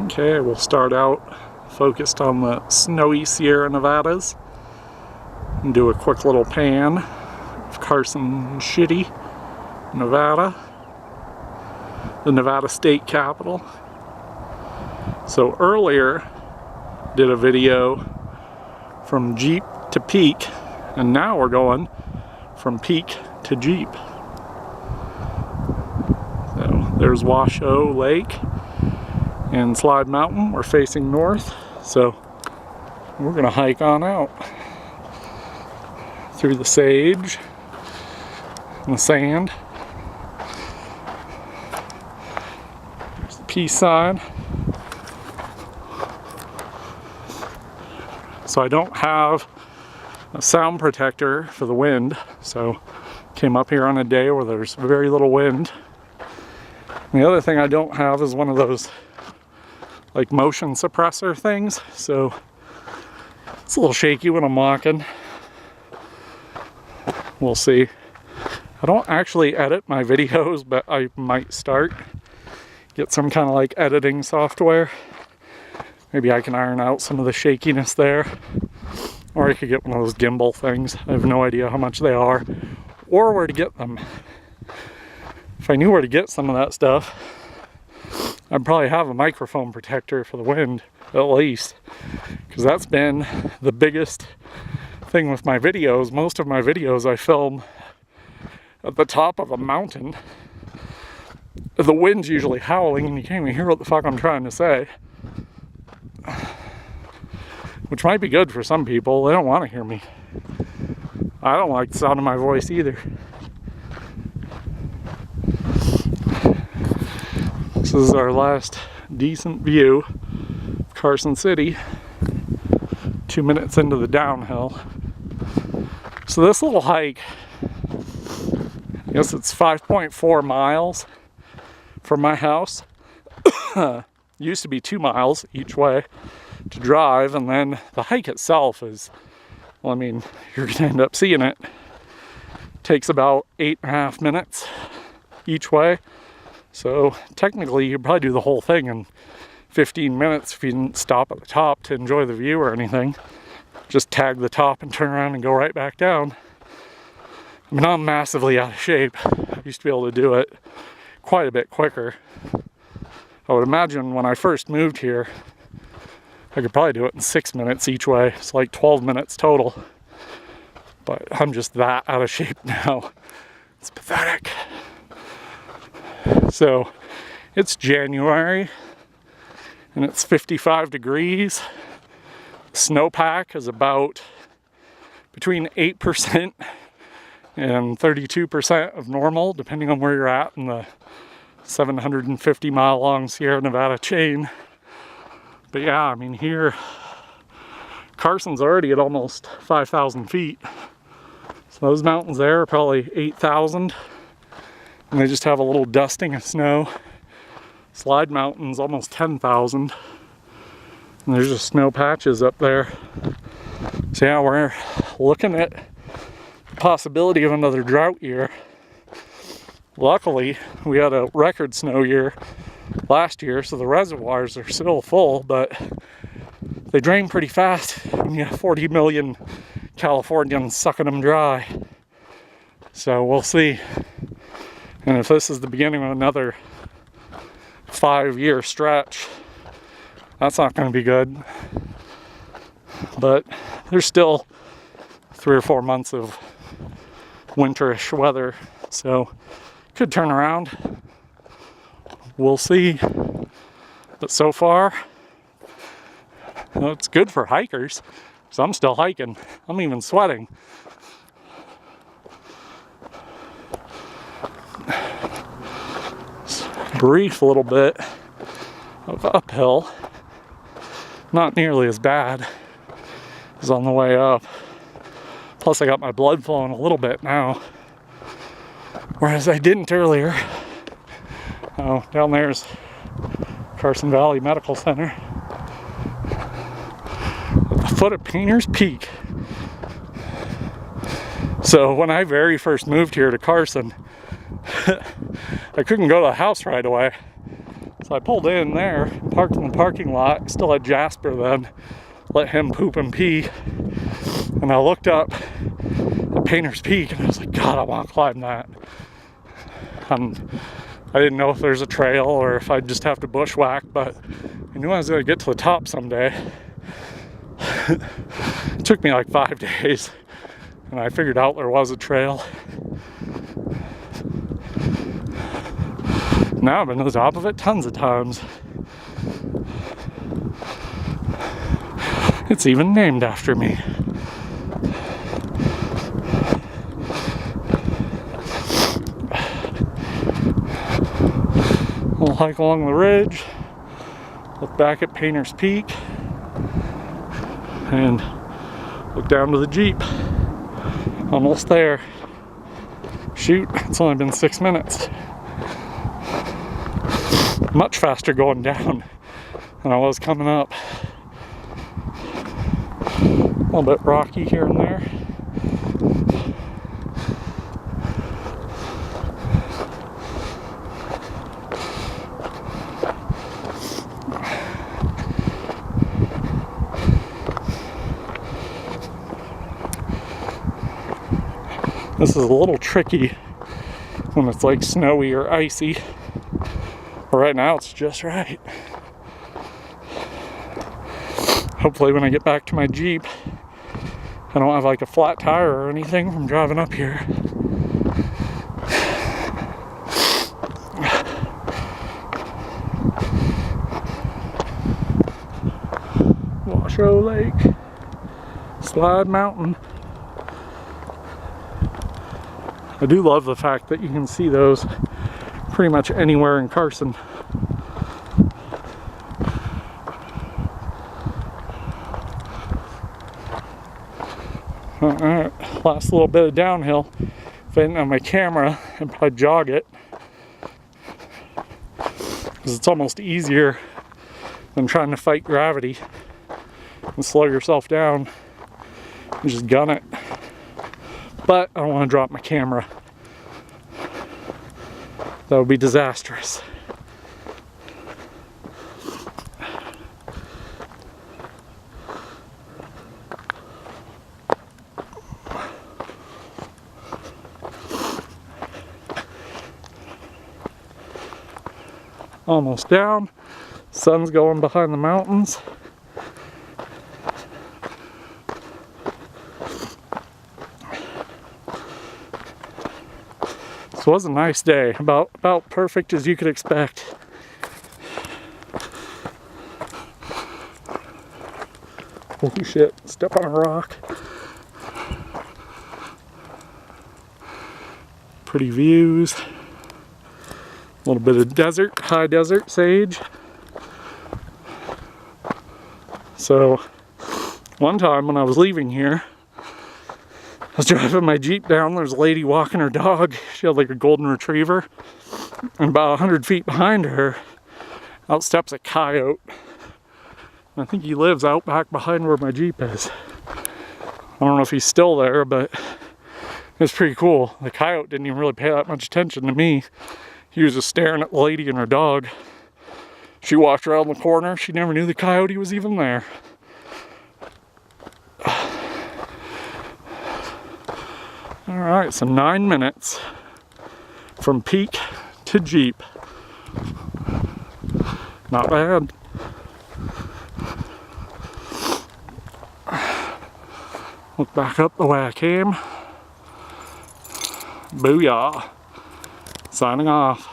Okay, we'll start out focused on the snowy Sierra Nevadas and do a quick little pan of Carson City, Nevada, the Nevada state capital. So earlier did a video from Jeep to Peak, and now we're going from Peak to Jeep. So there's Washoe Lake and Slide Mountain. We're facing north, so we're gonna hike on out through the sage and the sand. There's the peace sign. So I don't have a sound protector for the wind, so came up here on a day where there's very little wind. And the other thing I don't have is one of those like motion suppressor things, so it's a little shaky when I'm walking. We'll see. I don't actually edit my videos, but I might start. Get some kind of like editing software. Maybe I can iron out some of the shakiness there. Or I could get one of those gimbal things. I have no idea how much they are or where to get them. If I knew where to get some of that stuff, I'd probably have a microphone protector for the wind, at least. Because that's been the biggest thing with my videos. Most of my videos I film at the top of a mountain. The wind's usually howling and you can't even hear what the fuck I'm trying to say. Which might be good for some people. They don't want to hear me. I don't like the sound of my voice either. This is our last decent view of Carson City. 2 minutes into the downhill. So this little hike, I guess it's 5.4 miles from my house. Used to be 2 miles each way to drive, and then the hike itself is, well, I mean, you're gonna end up seeing it. Takes about 8.5 minutes each way. So technically you could probably do the whole thing in 15 minutes if you didn't stop at the top to enjoy the view or anything. Just tag the top and turn around and go right back down. I mean, I'm massively out of shape. I used to be able to do it quite a bit quicker. I would imagine when I first moved here, I could probably do it in 6 minutes each way. It's like 12 minutes total. But I'm just that out of shape now. It's pathetic. So it's January and it's 55 degrees. Snowpack is about between 8% and 32% of normal, depending on where you're at in the 750 mile long Sierra Nevada chain. But yeah, I mean, here Carson's already at almost 5,000 feet. So those mountains there are probably 8,000. And they just have a little dusting of snow. Slide Mountain's almost 10,000. And there's just snow patches up there. So yeah, we're looking at the possibility of another drought year. Luckily, we had a record snow year last year, so the reservoirs are still full, but they drain pretty fast when you have 40 million Californians sucking them dry. So we'll see. And if this is the beginning of another 5-year stretch, that's not going to be good. But there's still 3 or 4 months of winterish weather, so could turn around. We'll see. But so far, well, it's good for hikers. So I'm still hiking. I'm even sweating. Brief little bit of uphill, not nearly as bad as on the way up. Plus I got my blood flowing a little bit now, whereas I didn't earlier. Oh, down there's Carson Valley Medical Center at the foot of Painter's Peak. So when I very first moved here to Carson, I couldn't go to the house right away. So I pulled in there, parked in the parking lot, still had Jasper then, let him poop and pee. And I looked up at Painter's Peak and I was like, God, I want to climb that. And I didn't know if there's a trail or if I'd just have to bushwhack, but I knew I was going to get to the top someday. It took me like 5 days, and I figured out there was a trail. Now I've been to the top of it tons of times. It's even named after me. We'll hike along the ridge, look back at Painter's Peak, and look down to the Jeep. Almost there. Shoot, it's only been 6 minutes. Much faster going down than I was coming up. A little bit rocky here and there. This is a little tricky when it's like snowy or icy. But right now it's just right. Hopefully when I get back to my Jeep, I don't have like a flat tire or anything from driving up here. Washoe Lake, Slide Mountain. I do love the fact that you can see those pretty much anywhere in Carson. Alright, last little bit of downhill. If I didn't have my camera, I'd probably jog it, because it's almost easier than trying to fight gravity and slow yourself down and just gun it. But I don't want to drop my camera. That would be disastrous. Almost down. Sun's going behind the mountains. So it was a nice day, about perfect as you could expect. Holy shit, step on a rock. Pretty views. A little bit of desert, high desert sage. So one time when I was leaving here, I was driving my Jeep down, there was a lady walking her dog. She had like a golden retriever. And about 100 feet behind her, out steps a coyote. And I think he lives out back behind where my Jeep is. I don't know if he's still there, but it's pretty cool. The coyote didn't even really pay that much attention to me. He was just staring at the lady and her dog. She walked around the corner. She never knew the coyote was even there. Alright, so 9 minutes from peak to Jeep. Not bad. Look back up the way I came. Booyah. Signing off.